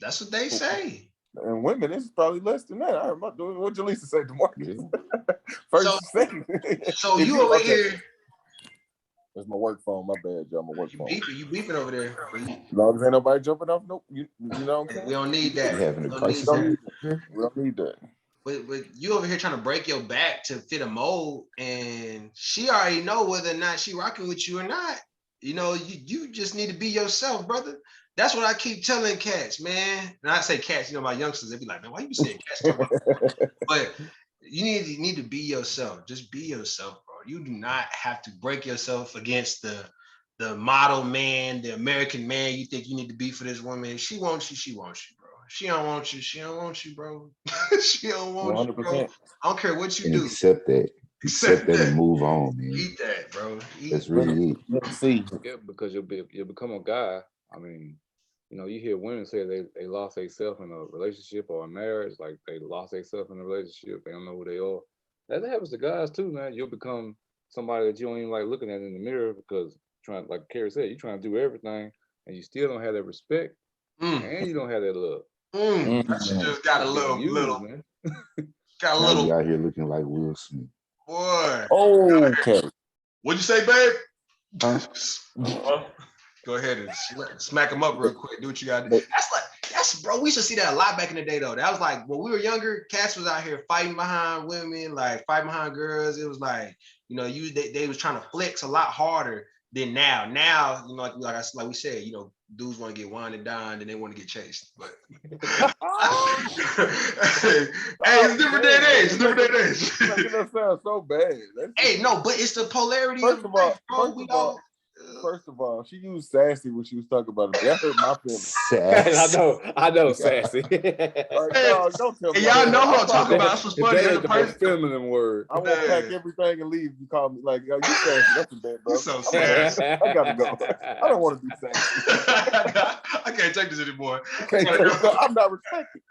That's what they say. And women, it's probably less than that. I heard what Jaleesa say, DeMarcus. Yeah. First, second. So you over here. That's my work phone. My bad, y'all. My work phone. You beeping over there. As long as ain't nobody jumping off, nope. You know what I'm saying? We don't need that. You having a crisis? We don't need that. But you over here trying to break your back to fit a mold, and she already know whether or not she rocking with you or not. You know, you just need to be yourself, brother. That's what I keep telling cats, man. And I say cats, you know, my youngsters, they be like, man, why you saying cats? But you need to be yourself. Just be yourself, bro. You do not have to break yourself against the model man, the American man you think you need to be for this woman. She wants you, bro. She don't want you, bro. She don't want 100%. You, bro. I don't care what you do. Accept that. Accept that and move on, man. Eat that, bro. That's really it. Let's see. Yeah, because you'll become a guy. I mean, you know, you hear women say they lost themselves in a relationship or a marriage, like they lost themselves in a relationship. They don't know who they are. That happens to guys too, man. You'll become somebody that you don't even like looking at in the mirror because like Carrie said, you're trying to do everything and you still don't have that respect and you don't have that love. She just got a little. Man. Got a now little. You out here looking like Will Smith. Boy. Okay. What'd you say, babe? Go ahead and smack him up real quick. Do what you gotta do. That's bro. We should see that a lot back in the day though. That was like when we were younger, cats was out here fighting behind women, like fighting behind girls. It was like, you know, they was trying to flex a lot harder than now. Now, you know, like we said, you know, dudes want to get wined and dined and they want to get chased. But hey, it's different day and age. It's different day and age. That sounds so bad. Hey, no, but it's the polarity First of all, life, First of all, she used sassy when she was talking about it. That hurt my feelings. I know, sassy. Don't tell me. Y'all know who I'm talking about. That's what's funny. That ain't the most feminine word. I won't pack everything and leave. You call me like, yo, you sassy. That's a bad, bro. You're so sassy. I gotta go. I don't want to be sassy. I can't take this anymore. I'm not respecting.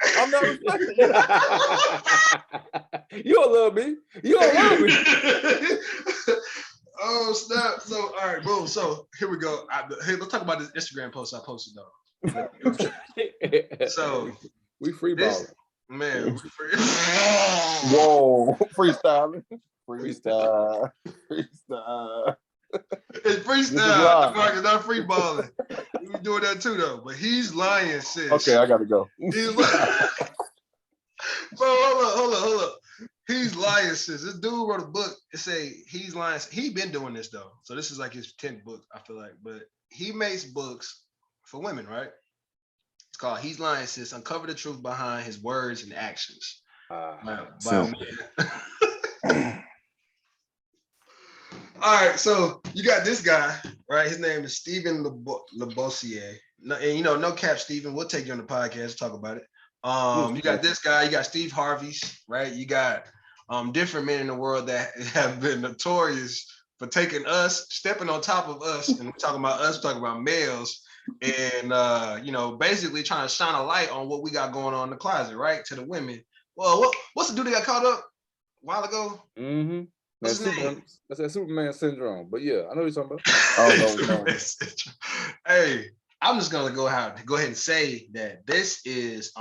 you. You don't love me. You don't love me. Oh, snap. So, all right, boom. So, here we go. Hey, let's talk about this Instagram post I posted, though. So, we free balling. Man. Whoa. Freestyling. Freestyle. It's freestyle. It's not free balling. We be doing that, too, though. But he's lying, sis. Okay, I got to go. He's lying. Bro, hold up. He's lying, sis. This dude wrote a book. It say he's lying. He been doing this though, so this is like his 10th book, I feel like. But he makes books for women, right? It's called "He's Lying, Sis: Uncover the Truth Behind His Words and Actions." All right, so you got this guy, right? His name is Stephen Labossiere. And you know, no cap, Stephen. We'll take you on the podcast to talk about it. You got this guy, you got Steve Harvey's, right? You got different men in the world that have been notorious for taking us, stepping on top of us, and we're talking about us, talking about males, and you know, basically trying to shine a light on what we got going on in the closet, right? To the women. Well, what's the dude that got caught up a while ago? Mm-hmm. That's that Superman syndrome. But yeah, I know what you're talking about. Hey. I'm just gonna go ahead and say that this is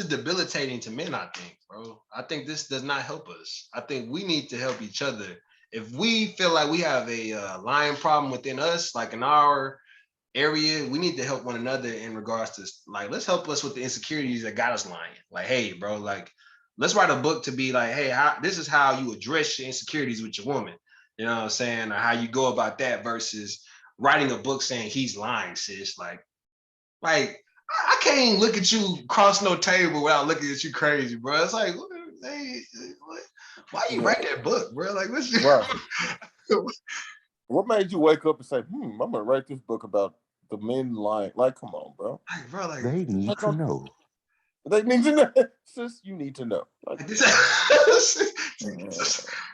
debilitating to men, I think, bro. I think this does not help us. I think we need to help each other. If we feel like we have a lying problem within us, like in our area, we need to help one another in regards to, like, let's help us with the insecurities that got us lying. Like, hey, bro, like, let's write a book to be like, hey, this is how you address your insecurities with your woman. You know what I'm saying? Or how you go about that versus writing a book saying he's lying, sis. Like I can't even look at you cross no table without looking at you crazy, bro. It's like, why you write that book, bro? Like, what's your... What made you wake up and say, I'm gonna write this book about the men lying? Like, come on, bro. They need to know. They need to know. Sis, you need to know. Like, with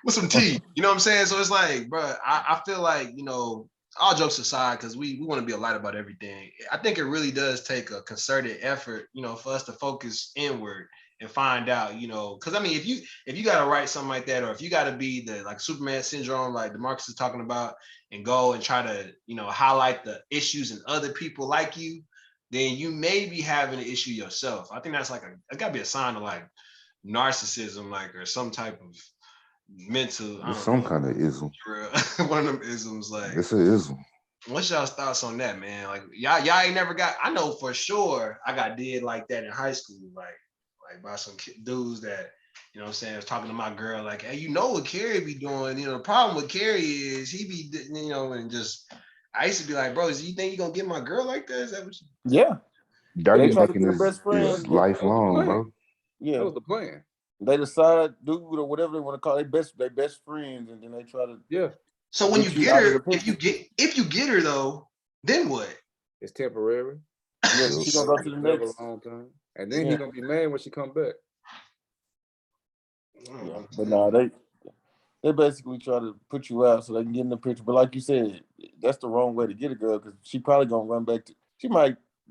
some tea. You know what I'm saying? So it's like, bro, I feel like, you know, all jokes aside, because we want to be a light about everything. I think it really does take a concerted effort, you know, for us to focus inward and find out, you know, because I mean, if you got to write something like that, or if you got to be the like Superman syndrome, like DeMarcus is talking about, and go and try to, you know, highlight the issues in other people like you, then you may be having an issue yourself. I think that's like it got to be a sign of like narcissism, like, or some type of mental. I It's don't some know. kind of ism. One of them isms, like. It's an ism. What's y'all's thoughts on that, man? Like, y'all ain't never got. I know for sure I got did like that in high school, like by some dudes that, you know what I'm saying, was talking to my girl, like, hey, you know what Carrie be doing? You know, the problem with Carrie is he be, you know, and just, I used to be like, bro, do you think you gonna get my girl like that? Is that what you? yeah. Dirty They try to making be the best friend. is lifelong, bro. Yeah. That was the plan. They decide, dude, or whatever they want to call they best friends, and then they try to So when you get you get out of her, the picture. if you get her though, then what? It's temporary. Yeah, she's gonna go to the Forever, next. long time. And then he's gonna be mad when she come back. Yeah, but no, they basically try to put you out so they can get in the picture. But like you said, that's the wrong way to get a girl, because she probably gonna run back to.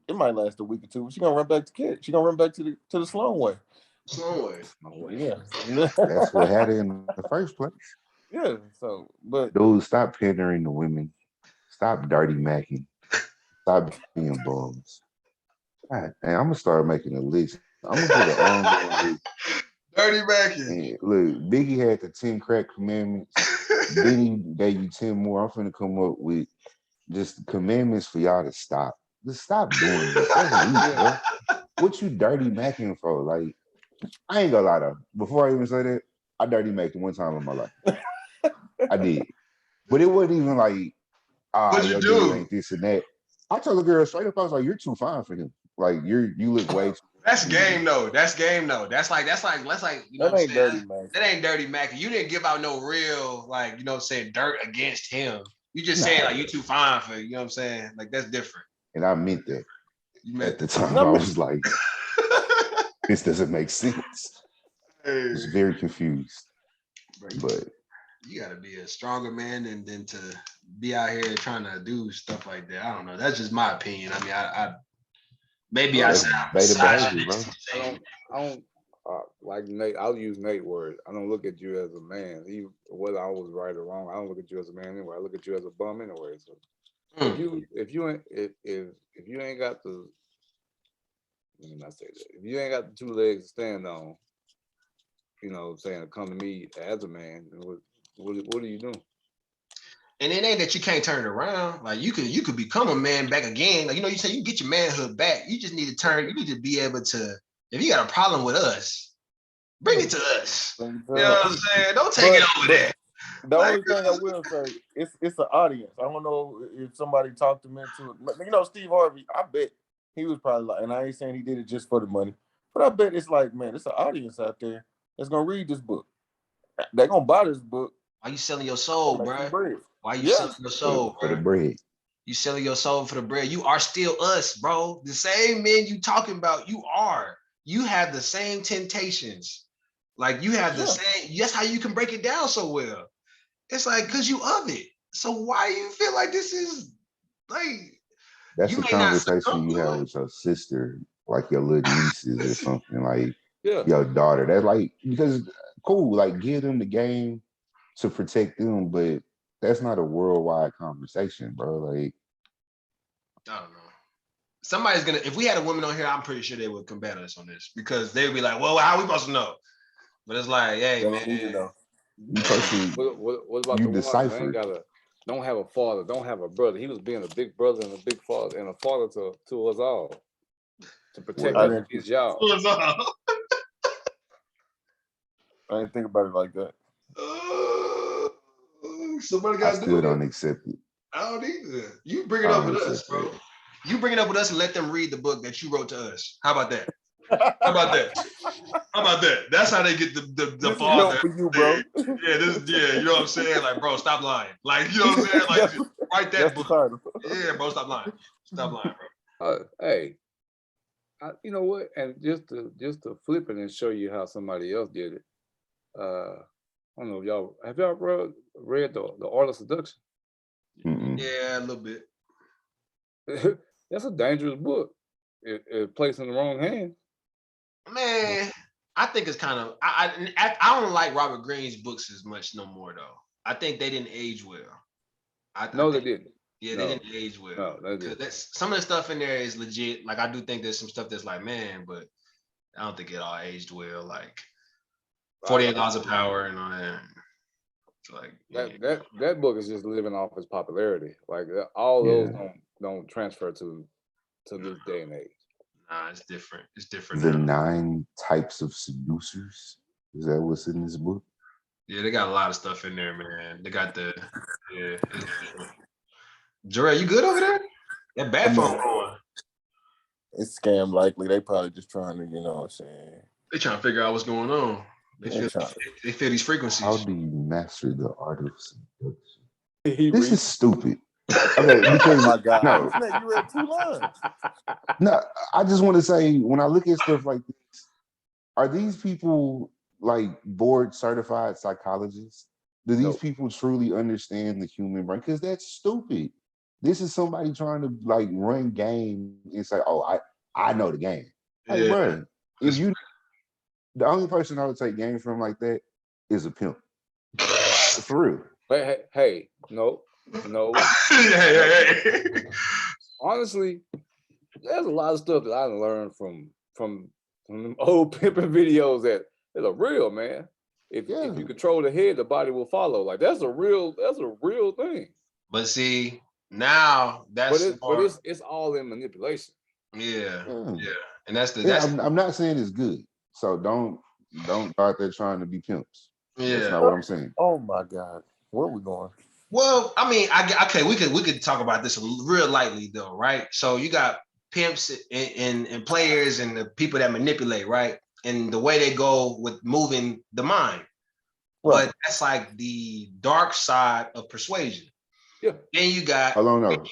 It might last a week or two, but she gonna run back to kid. She gonna run back to the Sloan way. Sloan way. Yeah. That's what had it in the first place. Yeah. So, but Dude, stop pandering to women. Stop dirty macking. Stop being bums. God, and I'm gonna start making a list. I'm gonna get an ongoing list. Dirty macking. And look, Biggie had the 10 crack commandments. Then he gave you 10 more. I'm finna come up with just commandments for y'all to stop. Just stop doing this. That's weak, bro. What you dirty macking for? Like, I ain't gonna lie though. Before I even say that, I dirty macked one time in my life. I did. But it wasn't even like, What'd you your do? dude ain't this and that. I told the girl straight up, I was like, you're too fine for him. Like, you look way too. That's game though. That's game though. That's like, you know that what I'm ain't saying? dirty, man. That ain't dirty macking. You didn't give out no real, like, you know what I'm saying, dirt against him. You just saying like you too fine for, you know what I'm saying? Like, that's different. And I meant that. You meant At the time, I was like, this doesn't make sense. I was very confused. But you gotta be a stronger man than to be out here trying to do stuff like that. I don't know. That's just my opinion. I mean, I maybe I sound behavior, bro. I don't like Nate. I'll use Nate words. I don't look at you as a man, even whether I was right or wrong. I don't look at you as a man anyway. I look at you as a bum anyway. So if you ain't got the, let me not say that. If you ain't got the two legs to stand on, you know what I'm saying, to come to me as a man, what are you doing? And it ain't that you can't turn it around. Like you could become a man back again. Like, you know, you say you get your manhood back. You just need to turn. You need to be able to. If you got a problem with us, bring it to us. You know what I'm saying? Don't take it over there. The only thing I will say, it's an audience. I don't know if somebody talked him into it. You know, Steve Harvey, I bet he was probably like, and I ain't saying he did it just for the money, but I bet it's like, man, it's an audience out there that's gonna read this book. They're gonna buy this book. Why you selling your soul, bro? Why you selling your soul for the bread? You selling your soul for the bread. You are still us, bro. The same men you talking about, you are. You have the same temptations. Like you have the same. That's how you can break it down so well. It's like because you of it. So why do you feel like this is like? That's a conversation you have with your sister, like your little nieces or something, like your daughter. That's like, because cool, like give them the game to protect them, but that's not a worldwide conversation, bro. Like, I don't know. Somebody's gonna. If we had a woman on here, I'm pretty sure they would combat us on this because they'd be like, "Well, how we supposed to know?" But it's like, hey, man. What about the one that don't have a father, don't have a brother? He was being a big brother and a big father and a father to us all, to protect us against y'all. I didn't think about it like that. Somebody got to do it. I still don't accept it. I don't either. You bring it up with us, bro. You bring it up with us and let them read the book that you wrote to us. How about that? How about that? How about that? That's how they get the father. For you, bro. You know what I'm saying? Like, bro, stop lying. Like, you know what I'm saying? Like, just write that book. Yeah, bro, stop lying. Stop lying, bro. Hey, you know what? And just to flip it and show you how somebody else did it. I don't know if y'all have read the Art of Seduction. Yeah, a little bit. That's a dangerous book. It placed in the wrong hands. Man, I think it's kind of I don't like Robert Greene's books as much no more though. I think they didn't age well. They didn't. Yeah, they didn't age well. No, they didn't. That's some of the stuff in there is legit. Like I do think there's some stuff that's like, man, but I don't think it all aged well. Like 48 Laws of Power and all that. Like that book is just living off its popularity. Like all those don't transfer to this day and age. Nah, it's different. It's different. The 9 types of seducers. Is that what's in this book? Yeah, they got a lot of stuff in there, man. They got Jarrell, you good over there? That bad phone going. It's scam likely. They probably just trying to, you know what I'm saying. They trying to figure out what's going on. They feel these frequencies. How do you master the art of seduction? This is stupid. Okay, because my God, no, you read 2 lines. No, I just want to say when I look at stuff like this, are these people like board certified psychologists? Do these people truly understand the human brain? Because that's stupid. This is somebody trying to like run game and say, "Oh, I know the game." Hey, bro, if you, the only person I would take game from like that is a pimp. For real. Hey, no. Honestly, there's a lot of stuff that I learned from them old pimping videos that are real, man. If you control the head, the body will follow. Like that's a real thing. But see, now it's all in manipulation. Yeah. And that's I'm not saying it's good. So don't go out there trying to be pimps. Yeah. That's not what I'm saying. Oh my God. Where are we going? Well, I mean, we could talk about this real lightly though, right? So you got pimps and players and the people that manipulate, right? And the way they go with moving the mind. Right. But that's like the dark side of persuasion. Yeah. Then you got hold on.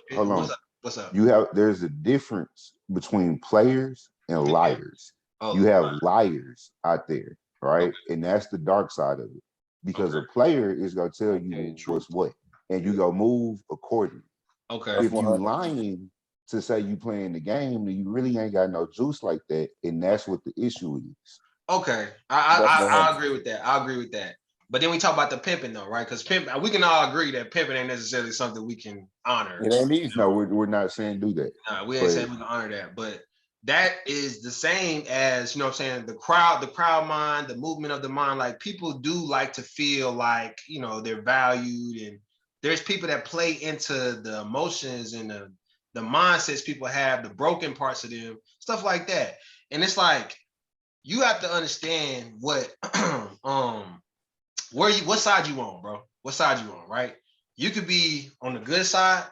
What's up? There's a difference between players and liars. You have liars out there, right? And that's the dark side of it. Because a player is gonna tell you what's what. And you go move accordingly. Okay. If you lying to say you playing the game, then you really ain't got no juice like that, and that's what the issue is. Okay, I agree with that. I agree with that. But then we talk about the pimping though, right? Because we can all agree that pimping ain't necessarily something we can honor. It ain't easy. No, we're not saying do that. No, we ain't saying we can honor that. But that is the same as, you know what I'm saying, the crowd mind, the movement of the mind. Like people do like to feel like, you know, they're valued, and there's people that play into the emotions and the mindsets people have, the broken parts of them, stuff like that. And it's like, you have to understand what side you on, bro. What side you on, right? You could be on the good side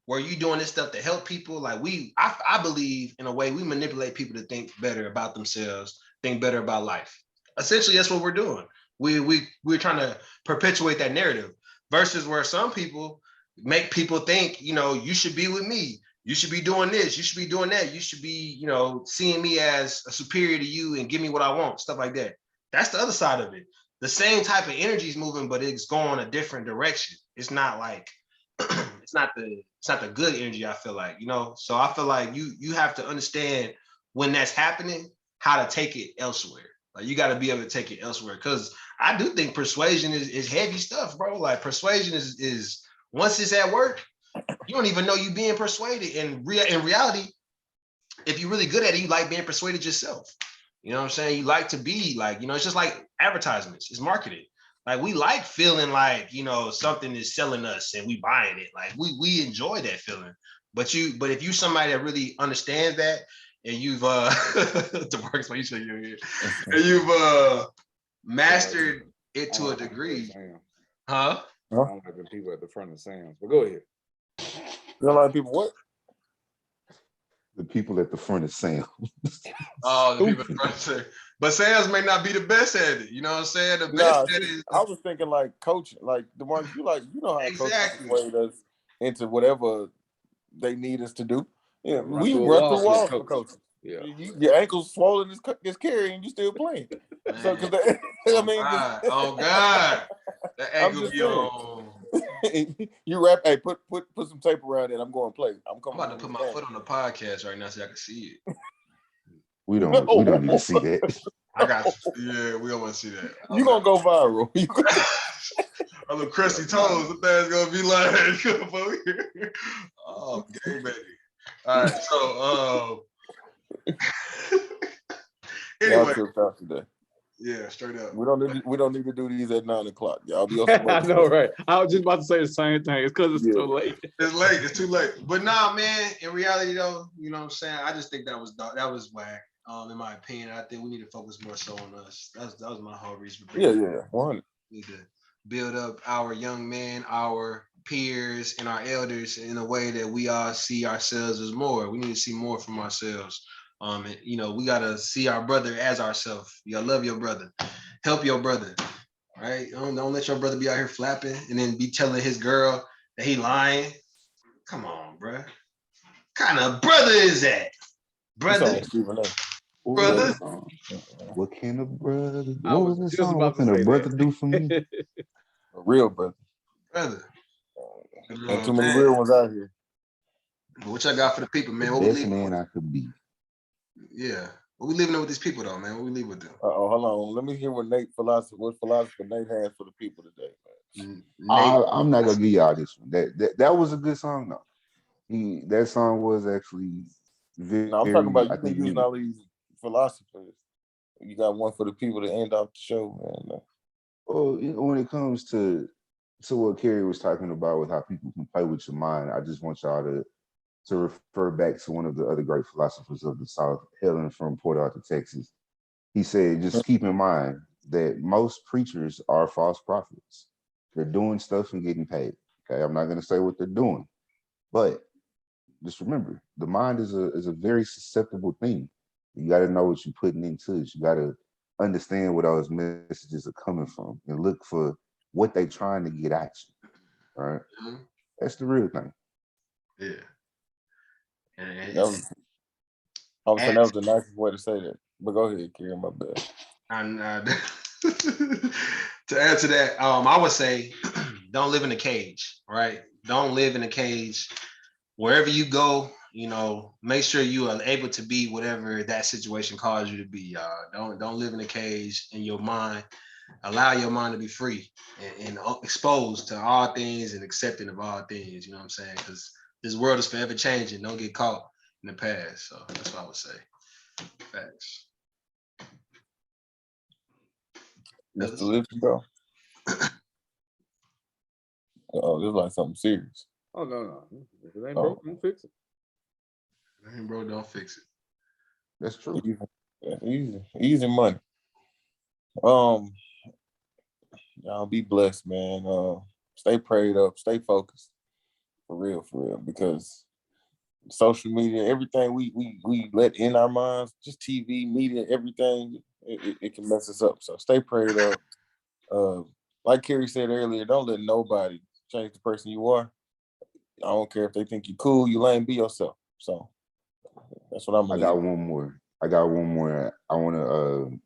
where you doing this stuff to help people. Like I believe in a way we manipulate people to think better about themselves, think better about life. Essentially, that's what we're doing. We're trying to perpetuate that narrative versus where some people make people think, you know, you should be with me. You should be doing this. You should be doing that. You should be, you know, seeing me as a superior to you and give me what I want, stuff like that. That's the other side of it. The same type of energy is moving, but it's going a different direction. It's not like, it's not the good energy, I feel like, you know? So I feel like you have to understand when that's happening, how to take it elsewhere. Like you got to be able to take it elsewhere. Cause I do think persuasion is heavy stuff, bro. Like persuasion is once it's at work, you don't even know you being persuaded. In reality, if you're really good at it, you like being persuaded yourself. You know what I'm saying? You like to be like, you know, it's just like advertisements, it's marketing. Like we like feeling like, you know, something is selling us and we buying it. Like we enjoy that feeling. But if you somebody that really understands that and you've the works what you say you're here, and you've mastered it to a degree. Huh? I don't like the people at the front of Sam's, but go ahead. You know a lot of people what? The people at the front of Sam's. Oh, the people at the front of Sam's. But Sam's may not be the best at it. You know what I'm saying? The best at it. I was thinking like coaching, like the ones you like, you know how exactly. coaches persuade us into whatever they need us to do. Yeah, we run through walls for coaches. Yeah. Your ankles swollen as carry, and you still playing. Man. So, because Oh God, oh God, that ankle be on. You rap. Hey, put some tape around it. I'm going to play. I'm I'm about to put my foot on the podcast right now so I can see it. We don't need to see that. I got you. Yeah, we don't want to see that. You gonna go viral. I'm the crusty toes. The thing's gonna be like, come over here. Oh, okay, baby. All right, so anyway, today. Yeah, straight up. We don't need to do these at 9 o'clock. Y'all be on I know, right? I was just about to say the same thing. It's because it's so late. It's late. It's too late. But nah, man. In reality, though, you know what I'm saying. I just think that was whack. In my opinion, I think we need to focus more so on us. That was my whole reason. For yeah. 100. We need to build up our young men, our peers, and our elders in a way that we all see ourselves as more. We need to see more from ourselves. And, you know, we gotta see our brother as ourselves. You gotta love your brother, help your brother, right? Don't let your brother be out here flapping and then be telling his girl that he lying. Come on, bro. What kind of brother is that, brother? Brother. What can a brother do? What was the song? What can a brother do for me? A real brother. Brother. And too many real ones out here. What y'all got for the people, man? What Best man I could be. Yeah. What we leaving with these people though, man? What we leave with them? Hold on. Let me hear what philosopher Nate has for the people today, man. I'm not gonna give y'all this one. That was a good song though. That song was actually very. I'm talking about you been using all these philosophers. You got one for the people to end off the show, man. Well, when it comes to what Kerry was talking about with how people can play with your mind, I just want y'all to refer back to one of the other great philosophers of the South, hailing from Port Arthur, Texas. He said, just keep in mind that most preachers are false prophets. They're doing stuff and getting paid. Okay, I'm not going to say what they're doing, but just remember, the mind is a very susceptible thing. You got to know what you're putting into it. You got to understand where those messages are coming from and look for what they're trying to get at you. All right, that's the real thing. Yeah. That was the nicest way to say that. But go ahead, Kerry, my bad. And to answer that, I would say, don't live in a cage, right? Don't live in a cage. Wherever you go, you know, make sure you are able to be whatever that situation calls you to be. Don't live in a cage in your mind. Allow your mind to be free and exposed to all things and accepting of all things. You know what I'm saying? Because this world is forever changing. Don't get caught in the past. So that's what I would say. Facts. MrliftN'Go. Oh, this is like something serious. Oh no. If it ain't broke, don't fix it. If it ain't broke, don't fix it. That's true. Easy money. Y'all be blessed, man. Stay prayed up, stay focused. For real, because social media, everything we let in our minds, just TV, media, everything, it can mess us up. So stay prayed up. Like Kerry said earlier, don't let nobody change the person you are. I don't care if they think you cool, you lame, be yourself. So that's what I'm gonna I got one more. I want to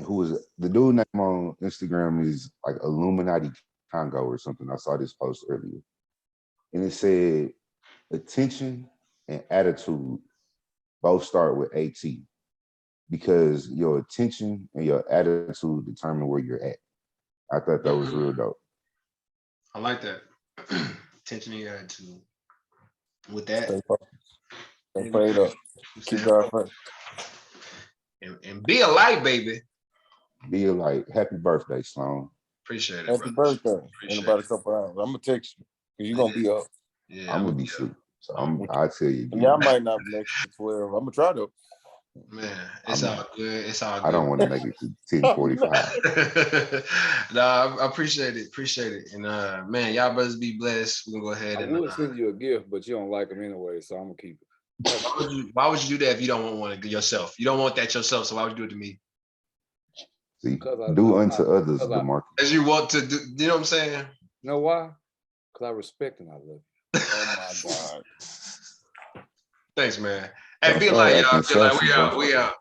who is it? The dude name on Instagram is like Illuminati Congo or something. I saw this post earlier. And it said attention and attitude both start with AT, because your attention and your attitude determine where you're at. I thought that was real dope. I like that. Attention and attitude. With that, stay prayed up. Keep God first. And be a light, baby. Be a light. Happy birthday, Sloan. Appreciate it. Happy birthday. In about a couple hours. I'm gonna text you because you're gonna be up. Yeah, I'm gonna be asleep. So I'll tell you. Y'all might not make it to 12. I'm gonna try to. Man, it's all good. It's all good. I don't want to make it to 10:45. No, I appreciate it. And man, y'all brothers be blessed. We're gonna go ahead and I would send you a gift, but you don't like them anyway, so I'm gonna keep it. Why would you do that if you don't want one to yourself? You don't want that yourself, so why would you do it to me? See, do unto others, DeMarcus. As you want to do, you know what I'm saying? You know why? Because I respect and I love you. Oh my God. Thanks, man. Hey, be Don't like, start y'all. acting Be like, sassy, we bro. out. We out.